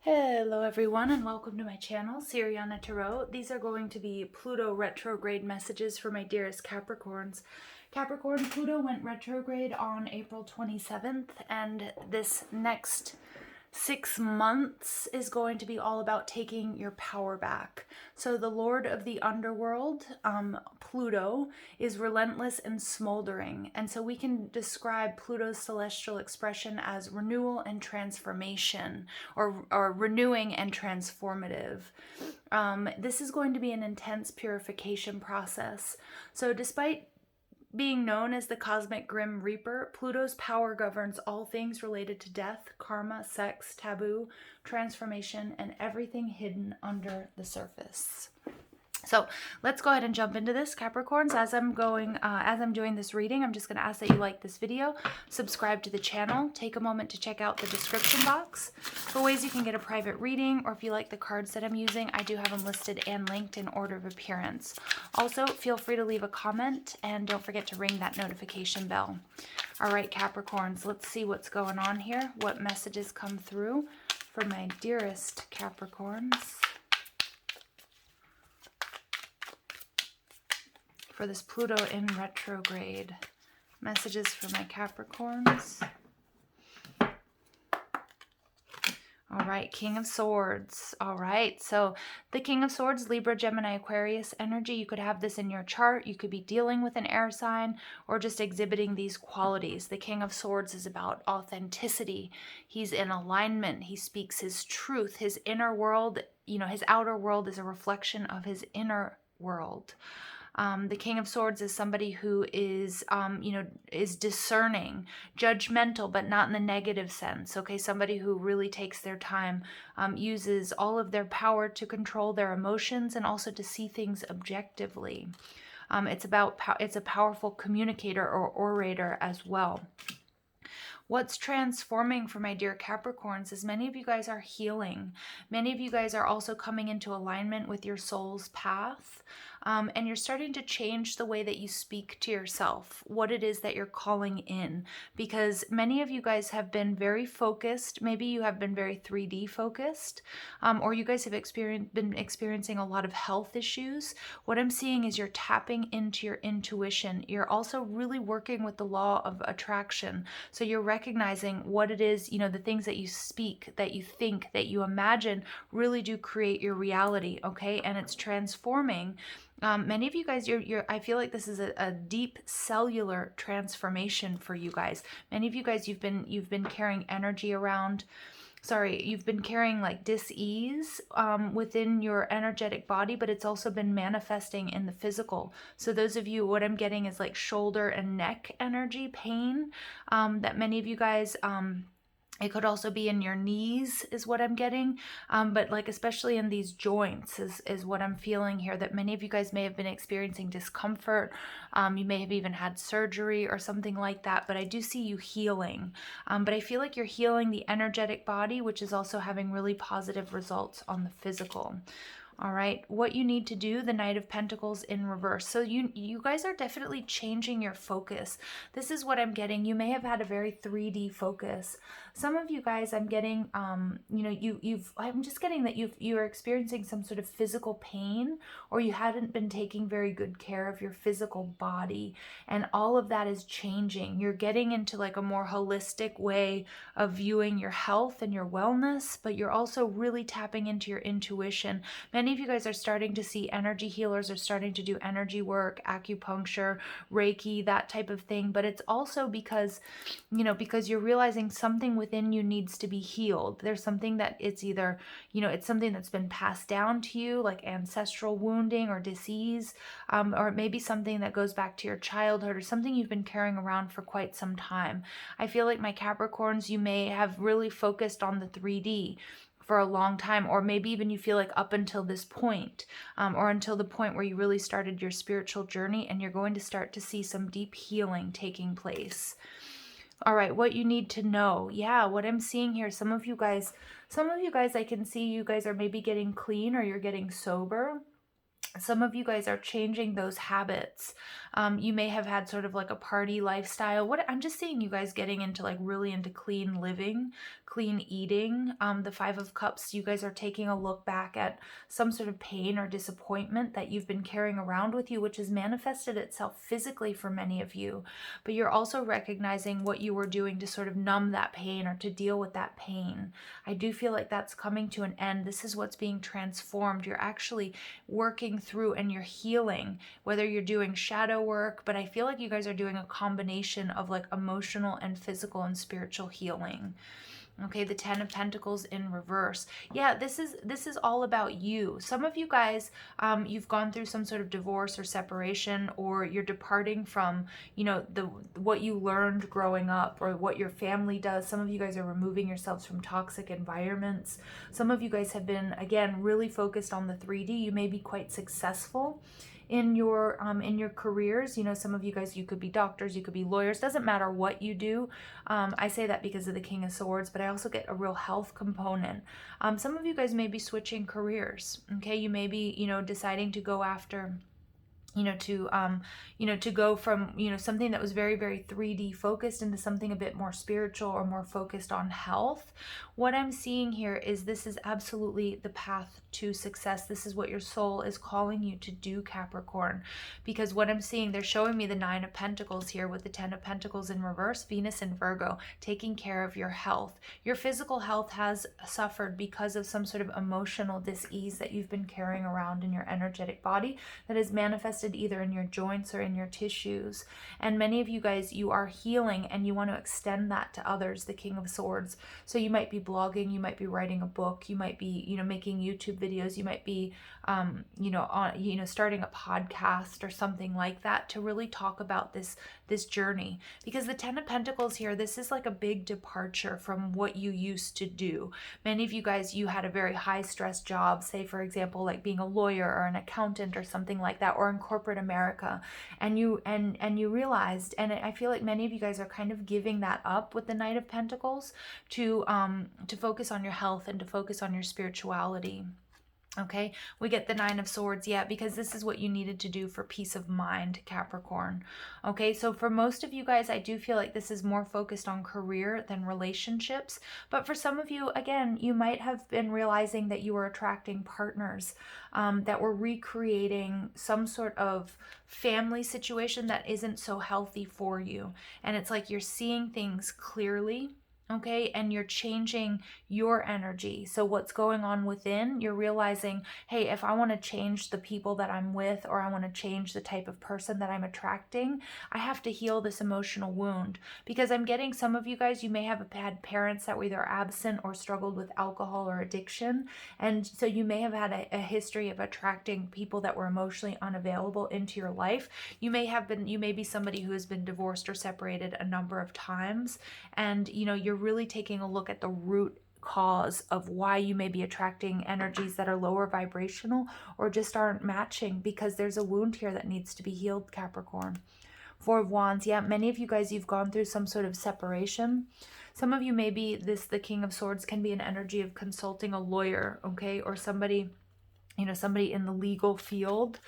Hello everyone and welcome to my channel, Siriana Tarot. These are going to be Pluto retrograde messages for my dearest Capricorns. Capricorn, Pluto went retrograde on April 27th, and this next 6 months is going to be all about taking your power back. So the Lord of the Underworld, Pluto, is relentless and smoldering. And so we can describe Pluto's celestial expression as renewal and transformation, or renewing and transformative. This is going to be an intense purification process. So despite being known as the Cosmic Grim Reaper, Pluto's power governs all things related to death, karma, sex, taboo, transformation, and everything hidden under the surface. So let's go ahead and jump into this, Capricorns. As I'm doing this reading, I'm just going to ask that you like this video, subscribe to the channel, take a moment to check out the description box for ways you can get a private reading, or if you like the cards that I'm using, I do have them listed and linked in order of appearance. Also, feel free to leave a comment and don't forget to ring that notification bell. All right, Capricorns, let's see what's going on here, what messages come through for my dearest Capricorns for this Pluto in retrograde. Messages for my Capricorns. All right, King of Swords. All right, so the King of Swords, Libra, Gemini, Aquarius energy. You could have this in your chart. You could be dealing with an air sign or just exhibiting these qualities. The King of Swords is about authenticity. He's in alignment. He speaks his truth. His inner world, his outer world is a reflection of his inner world. The King of Swords is somebody who is, is discerning, judgmental, but not in the negative sense, okay? Somebody who really takes their time, uses all of their power to control their emotions and also to see things objectively. It's a powerful communicator or orator as well. What's transforming for my dear Capricorns is many of you guys are healing. Many of you guys are also coming into alignment with your soul's path. And you're starting to change the way that you speak to yourself, what it is that you're calling in. Because many of you guys have been very focused. Maybe you have been very 3D focused. Or you guys have been experiencing a lot of health issues. What I'm seeing is you're tapping into your intuition. You're also really working with the law of attraction. So you're recognizing what it is, the things that you speak, that you think, that you imagine really do create your reality, okay? And it's transforming. Many of you guys, I feel like this is a deep cellular transformation for you guys. Many of you guys, you've been carrying energy around. You've been carrying like dis-ease within your energetic body, but it's also been manifesting in the physical. So those of you, what I'm getting is like shoulder and neck energy pain that many of you guys, it could also be in your knees is what I'm getting, but like especially in these joints is what I'm feeling here, that many of you guys may have been experiencing discomfort. You may have even had surgery or something like that, but I do see you healing. But I feel like you're healing the energetic body, which is also having really positive results on the physical. All right, what you need to do, the Knight of Pentacles in reverse. So you guys are definitely changing your focus. This is what I'm getting. You may have had a very 3D focus. Some of you guys, I'm getting, I'm just getting that you're experiencing some sort of physical pain, or you hadn't been taking very good care of your physical body, and all of that is changing. You're getting into like a more holistic way of viewing your health and your wellness, but you're also really tapping into your intuition. Many of you guys are starting to see energy healers are starting to do energy work, acupuncture, Reiki, that type of thing. But it's also because you're realizing something within you needs to be healed. There's something that it's either, it's something that's been passed down to you, like ancestral wounding or disease, or it may be something that goes back to your childhood or something you've been carrying around for quite some time. I feel like my Capricorns, you may have really focused on the 3D for a long time, or maybe even you feel like up until this point, or until the point where you really started your spiritual journey, and you're going to start to see some deep healing taking place. All right, what you need to know. Yeah, what I'm seeing here, some of you guys, I can see you guys are maybe getting clean or you're getting sober. Some of you guys are changing those habits. You may have had sort of like a party lifestyle. What I'm just seeing you guys getting into like really into clean living, clean eating. The Five of Cups, you guys are taking a look back at some sort of pain or disappointment that you've been carrying around with you, which has manifested itself physically for many of you. But you're also recognizing what you were doing to sort of numb that pain or to deal with that pain. I do feel like that's coming to an end. This is what's being transformed. You're actually working through and you're healing, whether you're doing shadow work, but I feel like you guys are doing a combination of like emotional and physical and spiritual healing. Okay, the Ten of Pentacles in reverse. Yeah, this is all about you. Some of you guys, you've gone through some sort of divorce or separation, or you're departing from, you know, what you learned growing up or what your family does. Some of you guys are removing yourselves from toxic environments. Some of you guys have been, again, really focused on the 3D. You may be quite successful in your careers. You know, some of you guys, you could be doctors, you could be lawyers, doesn't matter what you do. I say that because of the King of Swords, but I also get a real health component. Some of you guys may be switching careers. Okay, you may be, you know, deciding to go after, to go from, something that was very, very 3D focused into something a bit more spiritual or more focused on health. What I'm seeing here is this is absolutely the path to success. This is what your soul is calling you to do, Capricorn. Because what I'm seeing, they're showing me the Nine of Pentacles here with the Ten of Pentacles in reverse, Venus in Virgo, taking care of your health. Your physical health has suffered because of some sort of emotional dis-ease that you've been carrying around in your energetic body that is manifested either in your joints or in your tissues. And many of you guys, you are healing and you want to extend that to others, the King of Swords. So you might be blogging, you might be writing a book, you might be, making YouTube videos, you might be, starting a podcast or something like that to really talk about this journey. Because the Ten of Pentacles here, this is like a big departure from what you used to do. Many of you guys, you had a very high stress job, say for example, like being a lawyer or an accountant or something like that, or in corporate America, and you realized, and I feel like many of you guys are kind of giving that up with the Knight of Pentacles to focus on your health and to focus on your spirituality. Okay, we get the Nine of Swords, yeah, because this is what you needed to do for peace of mind, Capricorn. Okay, so for most of you guys, I do feel like this is more focused on career than relationships. But for some of you, again, you might have been realizing that you were attracting partners that were recreating some sort of family situation that isn't so healthy for you. And it's like you're seeing things clearly. Okay, and you're changing your energy. So what's going on within, you're realizing, hey, if I want to change the people that I'm with, or I want to change the type of person that I'm attracting, I have to heal this emotional wound. Because I'm getting some of you guys, you may have had parents that were either absent or struggled with alcohol or addiction. And so you may have had a history of attracting people that were emotionally unavailable into your life. You may be somebody who has been divorced or separated a number of times. And, you're really taking a look at the root cause of why you may be attracting energies that are lower vibrational or just aren't matching, because there's a wound here that needs to be healed, Capricorn. Four of Wands, yeah, many of you guys, you've gone through some sort of separation. Some of you may be the King of Swords can be an energy of consulting a lawyer, okay, or somebody in the legal field.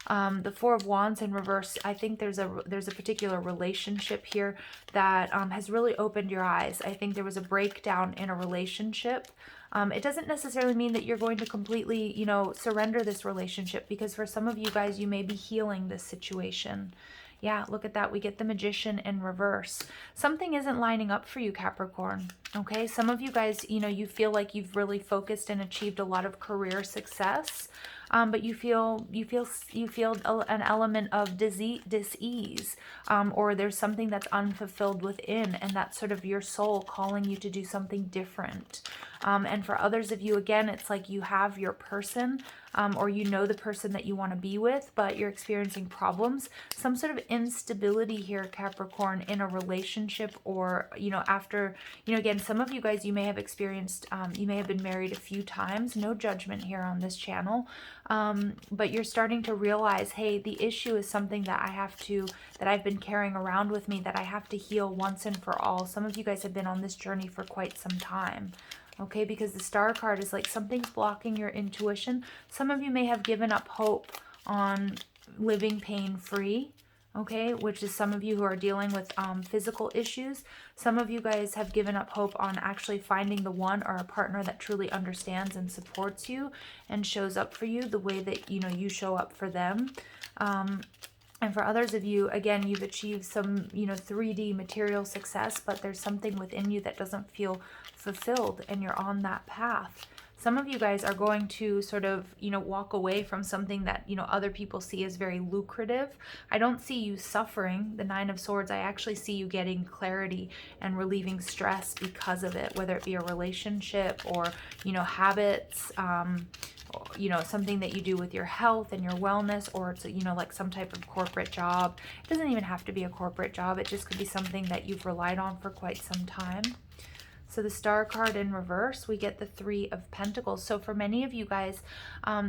The Four of Wands in reverse, I think there's a particular relationship here that has really opened your eyes. I think there was a breakdown in a relationship. It doesn't necessarily mean that you're going to completely, surrender this relationship, because for some of you guys, you may be healing this situation. Yeah, look at that. We get the Magician in reverse. Something isn't lining up for you, Capricorn. Okay, some of you guys, you feel like you've really focused and achieved a lot of career success. But you feel an element of dis-ease, or there's something that's unfulfilled within, and that's sort of your soul calling you to do something different. And for others of you, again, it's like you have your person, or the person that you want to be with, but you're experiencing problems, some sort of instability here, Capricorn, in a relationship, or, after, again, some of you guys, you may have experienced, you may have been married a few times, no judgment here on this channel, but you're starting to realize, hey, the issue is something that I've been carrying around with me, that I have to heal once and for all. Some of you guys have been on this journey for quite some time. Okay, because the Star card is like something's blocking your intuition. Some of you may have given up hope on living pain-free, okay, which is some of you who are dealing with physical issues. Some of you guys have given up hope on actually finding the one or a partner that truly understands and supports you and shows up for you the way that, you know, you show up for them. And for others of you, again, you've achieved some, you know, 3D material success, but there's something within you that doesn't feel fulfilled, and you're on that path. Some of you guys are going to sort of, you know, walk away from something that, you know, other people see as very lucrative. I don't see you suffering, the Nine of Swords. I actually see you getting clarity and relieving stress because of it, whether it be a relationship or, you know, habits, you know, something that you do with your health and your wellness, or it's, you know, like some type of corporate job. It doesn't even have to be a corporate job. It just could be something that you've relied on for quite some time. So the Star card in reverse, we get the Three of Pentacles. So for many of you guys,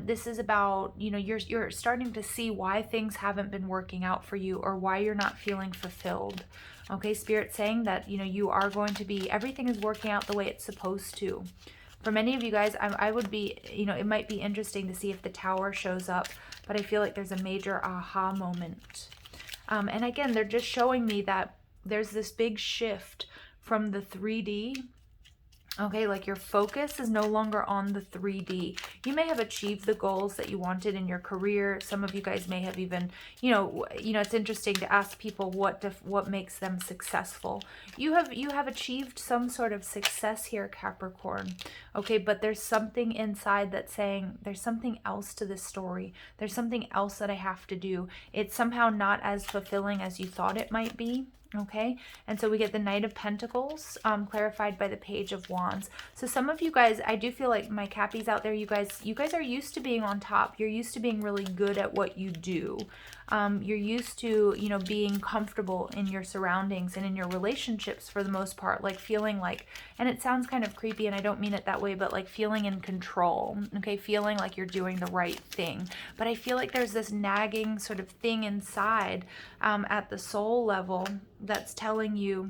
this is about, you know, you're starting to see why things haven't been working out for you, or why you're not feeling fulfilled. Okay, Spirit saying that, you know, you are going to be, everything is working out the way it's supposed to. For many of you guys, I would be, you know, it might be interesting to see if the Tower shows up, but I feel like there's a major aha moment. And again, they're just showing me that there's this big shift from the 3D. Okay, like your focus is no longer on the 3D. You may have achieved the goals that you wanted in your career. Some of you guys may have even, you know, it's interesting to ask people what makes them successful. You have achieved some sort of success here, Capricorn. Okay, but there's something inside that's saying there's something else to this story. There's something else that I have to do. It's somehow not as fulfilling as you thought it might be. Okay, and so we get the Knight of Pentacles, clarified by the Page of Wands. So some of you guys, I do feel like my Cappies out there, you guys are used to being on top. You're used to being really good at what you do. You're used to, you know, being comfortable in your surroundings and in your relationships for the most part, like feeling like, and it sounds kind of creepy and I don't mean it that way, but like feeling in control, okay, feeling like you're doing the right thing. But I feel like there's this nagging sort of thing inside at the soul level that's telling you,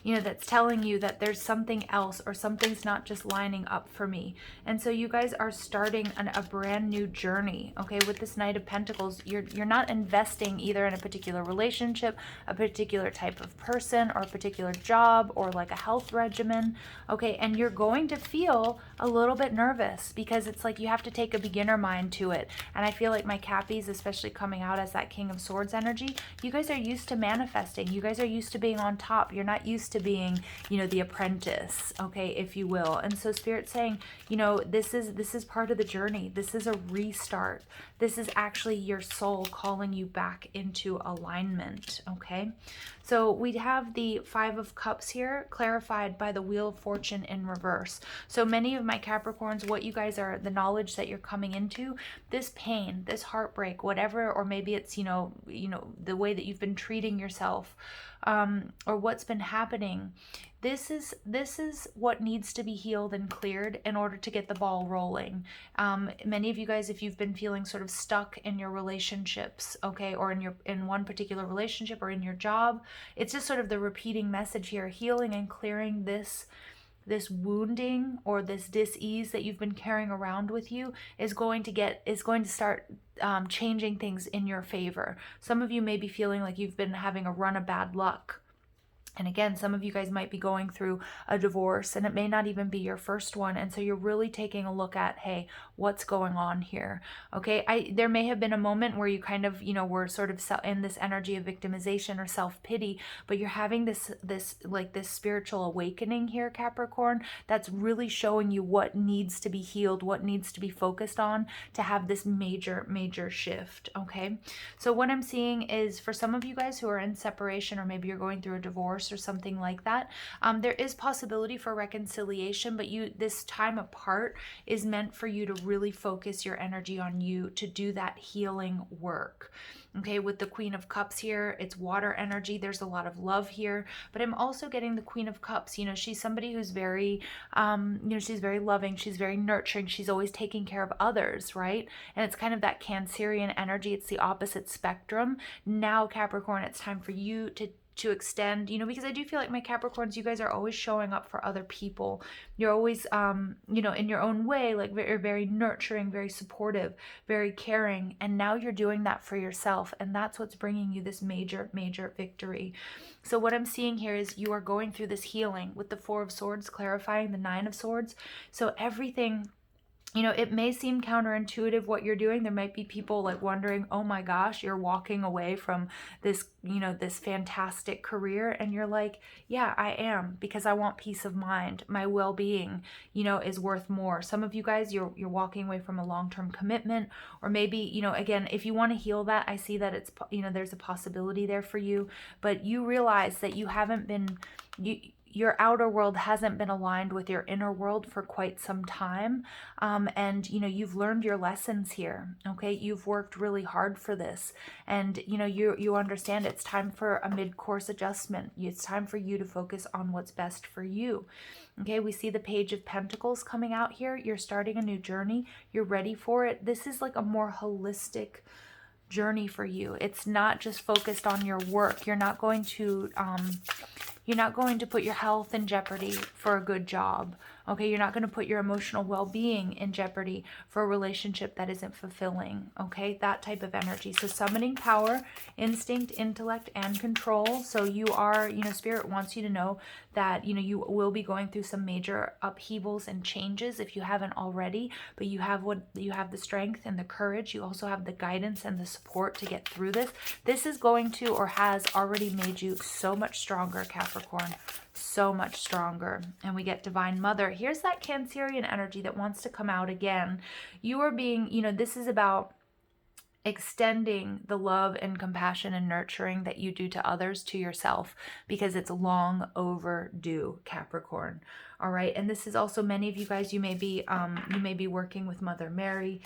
you know, that's telling you that there's something else, or something's not just lining up for me. And so you guys are starting a brand new journey, okay? With this Knight of Pentacles, you're not investing either in a particular relationship, a particular type of person, or a particular job, or like a health regimen, okay? And you're going to feel a little bit nervous because it's like you have to take a beginner mind to it. And I feel like my Cappies, especially coming out as that King of Swords energy, you guys are used to manifesting. You guys are used to being on top. You're not used to being, you know, the apprentice, okay, if you will. And so Spirit's saying, you know, this is part of the journey. This is a restart. This is actually your soul calling you back into alignment, okay? So we have the Five of Cups here, clarified by the Wheel of Fortune in reverse. So many of my Capricorns, what you guys are, the knowledge that you're coming into, this pain, this heartbreak, whatever, or maybe it's, you know, the way that you've been treating yourself, or what's been happening. This is what needs to be healed and cleared in order to get the ball rolling. Many of you guys, if you've been feeling sort of stuck in your relationships, okay, or in one particular relationship or in your job, it's just sort of the repeating message here. Healing and clearing this wounding or this dis-ease that you've been carrying around with you is going to start changing things in your favor. Some of you may be feeling like you've been having a run of bad luck. And again, some of you guys might be going through a divorce, and it may not even be your first one. And so you're really taking a look at, hey, what's going on here? Okay, there may have been a moment where you kind of, you know, were sort of in this energy of victimization or self-pity, but you're having this spiritual awakening here, Capricorn, that's really showing you what needs to be healed, what needs to be focused on to have this major shift, okay? So what I'm seeing is, for some of you guys who are in separation, or maybe you're going through a divorce or something like that, there is possibility for reconciliation, but this time apart is meant for you to really focus your energy on you, to do that healing work. Okay, with the Queen of Cups here, it's water energy. There's a lot of love here, but I'm also getting the Queen of Cups. You know, she's somebody who's very, she's very loving. She's very nurturing. She's always taking care of others, right? And it's kind of that Cancerian energy. It's the opposite spectrum. Now, Capricorn, it's time for you to to extend, you know, because I do feel like my Capricorns, you guys are always showing up for other people. You're always, you know, in your own way, like very, very nurturing, very supportive, very caring. And now you're doing that for yourself. And that's what's bringing you this major, major victory. So what I'm seeing here is you are going through this healing with the Four of Swords, clarifying the Nine of Swords. So everything, you know, it may seem counterintuitive what you're doing. There might be people like wondering, oh my gosh, you're walking away from this, you know, this fantastic career. And you're like, yeah, I am, because I want peace of mind. My well-being, you know, is worth more. Some of you guys, you're walking away from a long-term commitment, or maybe, you know, again, if you want to heal that, I see that it's, you know, there's a possibility there for you, but you realize that you haven't been, your outer world hasn't been aligned with your inner world for quite some time. And, you know, you've learned your lessons here. Okay. You've worked really hard for this. And, you know, you understand it's time for a mid-course adjustment. It's time for you to focus on what's best for you. Okay. We see the Page of Pentacles coming out here. You're starting a new journey. You're ready for it. This is like a more holistic journey for you. It's not just focused on your work. You're not going to put your health in jeopardy for a good job. Okay, you're not going to put your emotional well-being in jeopardy for a relationship that isn't fulfilling. Okay, that type of energy. So summoning power, instinct, intellect, and control. So you are, you know, Spirit wants you to know that, you know, you will be going through some major upheavals and changes if you haven't already, but you have the strength and the courage. You also have the guidance and the support to get through this. This is going to, or has already made you so much stronger, Capricorn. So much stronger. And we get Divine Mother. Here's that Cancerian energy that wants to come out again. You are being, you know, this is about extending the love and compassion and nurturing that you do to others to yourself, because it's long overdue, Capricorn. All right. And this is also, many of you guys, you may be working with Mother Mary,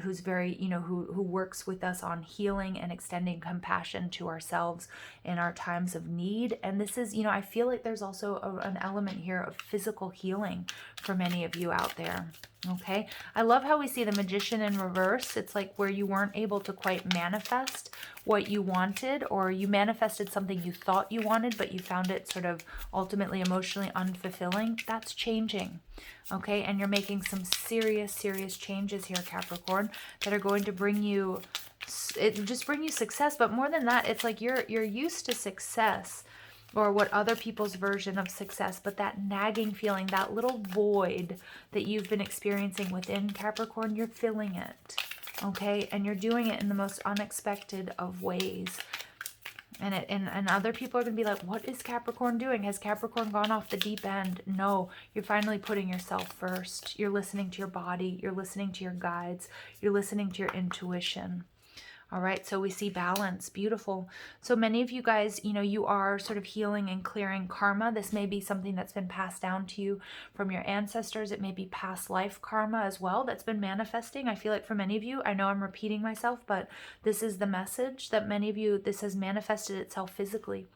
who's very, you know, who works with us on healing and extending compassion to ourselves in our times of need. And this is, you know, I feel like there's also an element here of physical healing for many of you out there. Okay. I love how we see the Magician in reverse. It's like where you weren't able to quite manifest what you wanted, or you manifested something you thought you wanted, but you found it sort of ultimately emotionally unfulfilling. That's changing. Okay. And you're making some serious, serious changes here, Capricorn, that are going to bring you, success. But more than that, it's like you're used to success, or what other people's version of success, but that nagging feeling, that little void that you've been experiencing within, Capricorn, you're filling it, okay? And you're doing it in the most unexpected of ways. And other people are going to be like, what is Capricorn doing? Has Capricorn gone off the deep end? No, you're finally putting yourself first. You're listening to your body. You're listening to your guides. You're listening to your intuition. All right, so we see balance. Beautiful. So many of you guys, you know, you are sort of healing and clearing karma. This may be something that's been passed down to you from your ancestors. It may be past life karma as well that's been manifesting. I feel like for many of you, I know I'm repeating myself, but this is the message that many of you, this has manifested itself physically,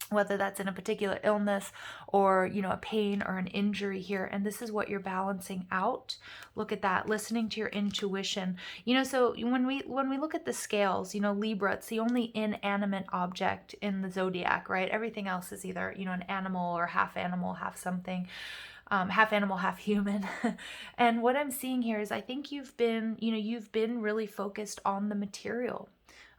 whether that's in a particular illness or, you know, a pain or an injury here. And this is what you're balancing out. Look at that, listening to your intuition. You know, so when we look at the scales, you know, Libra, it's the only inanimate object in the zodiac, right? Everything else is either, you know, an animal or half animal, half something. Half animal, half human. And what I'm seeing here is I think you've been really focused on the material.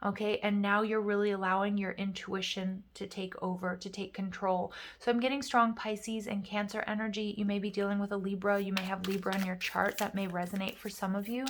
Okay, and now you're really allowing your intuition to take over, to take control. So I'm getting strong Pisces and Cancer energy. You may be dealing with a Libra. You may have Libra in your chart. That may resonate for some of you.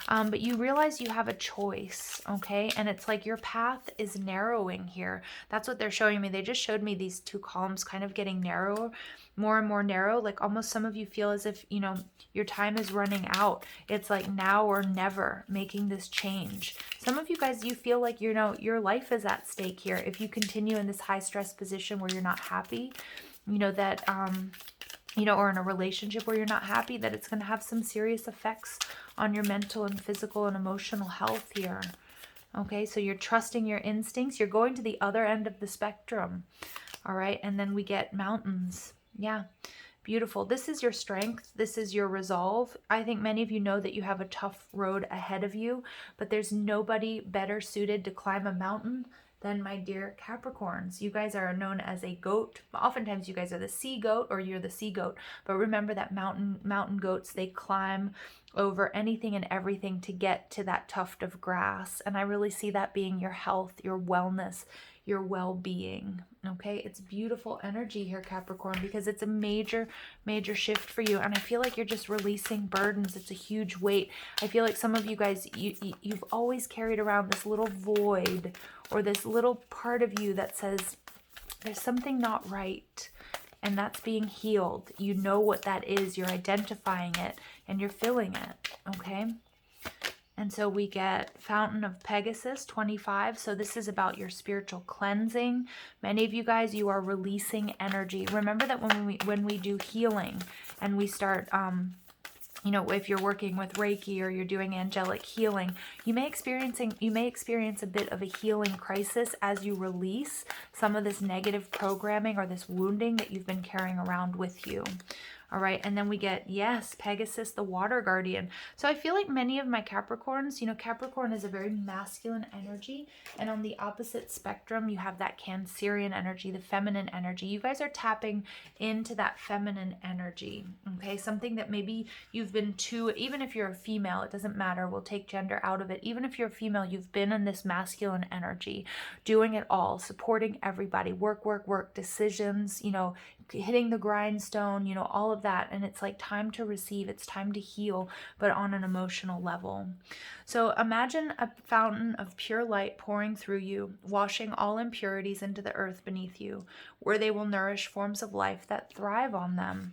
But you realize you have a choice, okay? And it's like your path is narrowing here. That's what they're showing me. They just showed me these two columns kind of getting narrower, more and more narrow. Like almost some of you feel as if, you know, your time is running out. It's like now or never making this change. Some of you guys, you feel like, you know, your life is at stake here. If you continue in this high stress position where you're not happy, you know, that, you know, or in a relationship where you're not happy, that it's going to have some serious effects on your mental and physical and emotional health here. Okay, so you're trusting your instincts. You're going to the other end of the spectrum. All right, and then we get mountains. Yeah, beautiful. This is your strength. This is your resolve. I think many of you know that you have a tough road ahead of you, but there's nobody better suited to climb a mountain then my dear Capricorns, you guys are known as a goat. Oftentimes you guys are the sea goat, or you're the sea goat. But remember that mountain goats, they climb over anything and everything to get to that tuft of grass. And I really see that being your health, your wellness, your well-being. Okay, it's beautiful energy here, Capricorn, because it's a major shift for you. And I feel like you're just releasing burdens. It's a huge weight. I feel like some of you guys, you've always carried around this little void, or this little part of you that says there's something not right, and that's being healed. You know what that is. You're identifying it and you're feeling it. Okay. And so we get Fountain of Pegasus, 25. So this is about your spiritual cleansing. Many of you guys, you are releasing energy. Remember that when we do healing and we start, you know, if you're working with Reiki or you're doing angelic healing, you may experience a bit of a healing crisis as you release some of this negative programming or this wounding that you've been carrying around with you. All right, and then we get, yes, Pegasus, the water guardian. So I feel like many of my Capricorns, you know, Capricorn is a very masculine energy. And on the opposite spectrum, you have that Cancerian energy, the feminine energy. You guys are tapping into that feminine energy, okay? Something that maybe you've been too, even if you're a female, it doesn't matter. We'll take gender out of it. Even if you're a female, you've been in this masculine energy, doing it all, supporting everybody, work, decisions, you know, hitting the grindstone, you know, all of that. And it's like time to receive, it's time to heal, but on an emotional level. So imagine a fountain of pure light pouring through you, washing all impurities into the earth beneath you, where they will nourish forms of life that thrive on them.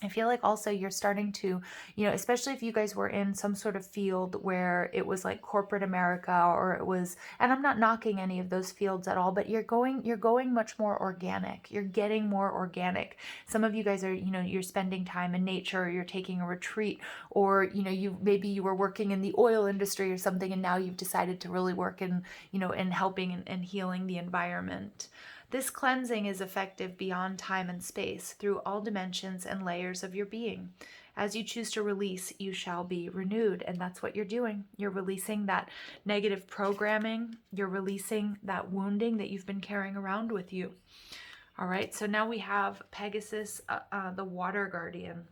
I feel like also you're starting to, you know, especially if you guys were in some sort of field where it was like corporate America, or it was, and I'm not knocking any of those fields at all, but you're going much more organic. You're getting more organic. Some of you guys are, you know, you're spending time in nature, or you're taking a retreat, or, you know, maybe you were working in the oil industry or something, and now you've decided to really work in, you know, in helping and healing the environment. This cleansing is effective beyond time and space, through all dimensions and layers of your being. As you choose to release, you shall be renewed. And that's what you're doing. You're releasing that negative programming. You're releasing that wounding that you've been carrying around with you. All right, so now we have Pegasus, the water guardian.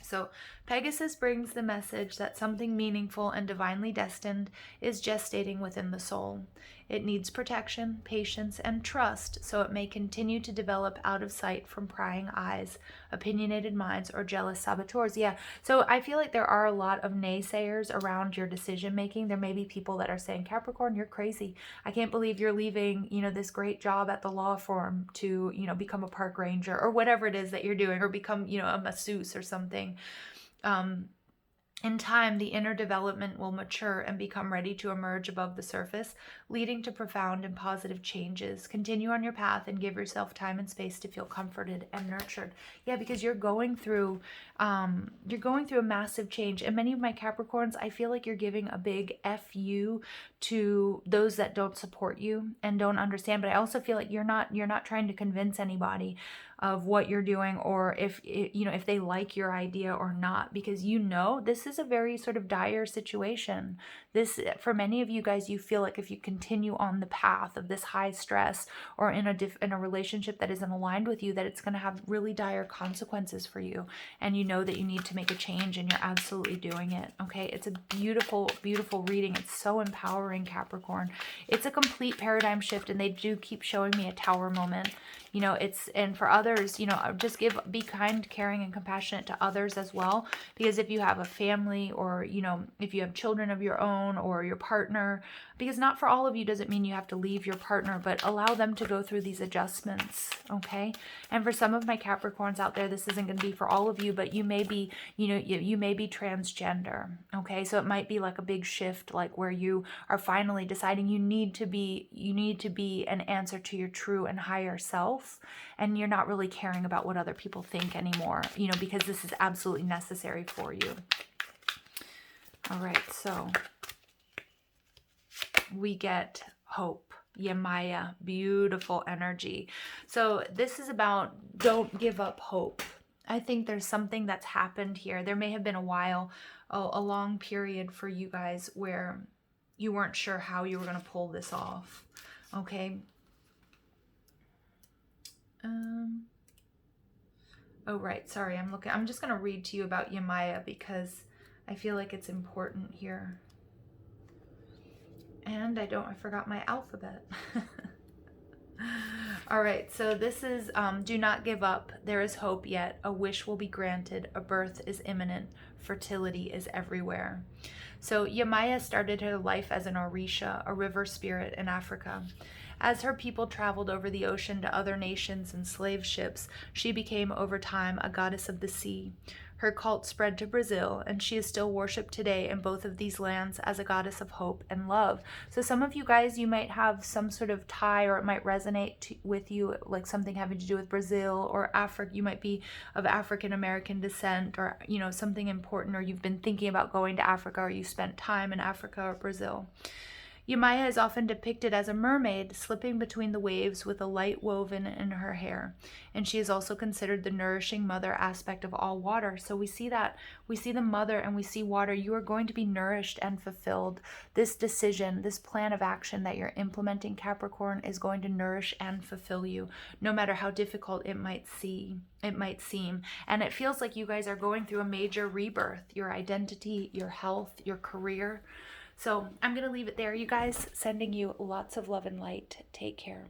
So Pegasus brings the message that something meaningful and divinely destined is gestating within the soul. It needs protection, patience, and trust so it may continue to develop out of sight from prying eyes, opinionated minds, or jealous saboteurs. Yeah, so I feel like there are a lot of naysayers around your decision making. There may be people that are saying, Capricorn, you're crazy. I can't believe you're leaving, you know, this great job at the law firm to, you know, become a park ranger or whatever it is that you're doing, or become, you know, a masseuse or something. In time, the inner development will mature and become ready to emerge above the surface, leading to profound and positive changes. Continue on your path and give yourself time and space to feel comforted and nurtured. Yeah, because you're going through a massive change. And many of my Capricorns, I feel like you're giving a big FU to those that don't support you and don't understand. But I also feel like you're not trying to convince anybody of what you're doing, or if you know, if they like your idea or not, because you know this is a very sort of dire situation. This, for many of you guys, you feel like if you continue on the path of this high stress, or in a relationship that isn't aligned with you, that it's going to have really dire consequences for you, and you know that you need to make a change, and you're absolutely doing it. Okay, it's a beautiful reading. It's so empowering, Capricorn. It's a complete paradigm shift, and they do keep showing me a tower moment. You know, and for others, you know, just be kind, caring, and compassionate to others as well. Because if you have a family, or, you know, if you have children of your own, or your partner, because not for all of you doesn't mean you have to leave your partner, but allow them to go through these adjustments, okay? And for some of my Capricorns out there, this isn't going to be for all of you, but you may be, you know, you may be transgender, okay? So it might be like a big shift, like where you are finally deciding you need to be an answer to your true and higher self, and you're not really caring about what other people think anymore, you know, because this is absolutely necessary for you. All right, so we get hope. Yamaya, beautiful energy. So this is about don't give up hope. I think there's something that's happened here. There may have been a long period for you guys where you weren't sure how you were going to pull this off. Okay. Oh, right. Sorry, I'm just going to read to you about Yemaya because I feel like it's important here. And I forgot my alphabet. All right, so this is do not give up. There is hope yet. A wish will be granted. A birth is imminent. Fertility is everywhere. So Yemaya started her life as an Orisha, a river spirit in Africa. As her people traveled over the ocean to other nations and slave ships, she became over time a goddess of the sea. Her cult spread to Brazil, and she is still worshipped today in both of these lands as a goddess of hope and love. So some of you guys, you might have some sort of tie, or it might resonate with you, like something having to do with Brazil or Africa. You might be of African American descent, or something important, or you've been thinking about going to Africa, or you spent time in Africa or Brazil. Yemaya is often depicted as a mermaid slipping between the waves with a light woven in her hair. And she is also considered the nourishing mother aspect of all water. So we see that. We see the mother and we see water. You are going to be nourished and fulfilled. This decision, this plan of action that you're implementing, Capricorn, is going to nourish and fulfill you, no matter how difficult it might seem. And it feels like you guys are going through a major rebirth. Your identity, your health, your career. So I'm going to leave it there, you guys. Sending you lots of love and light. Take care.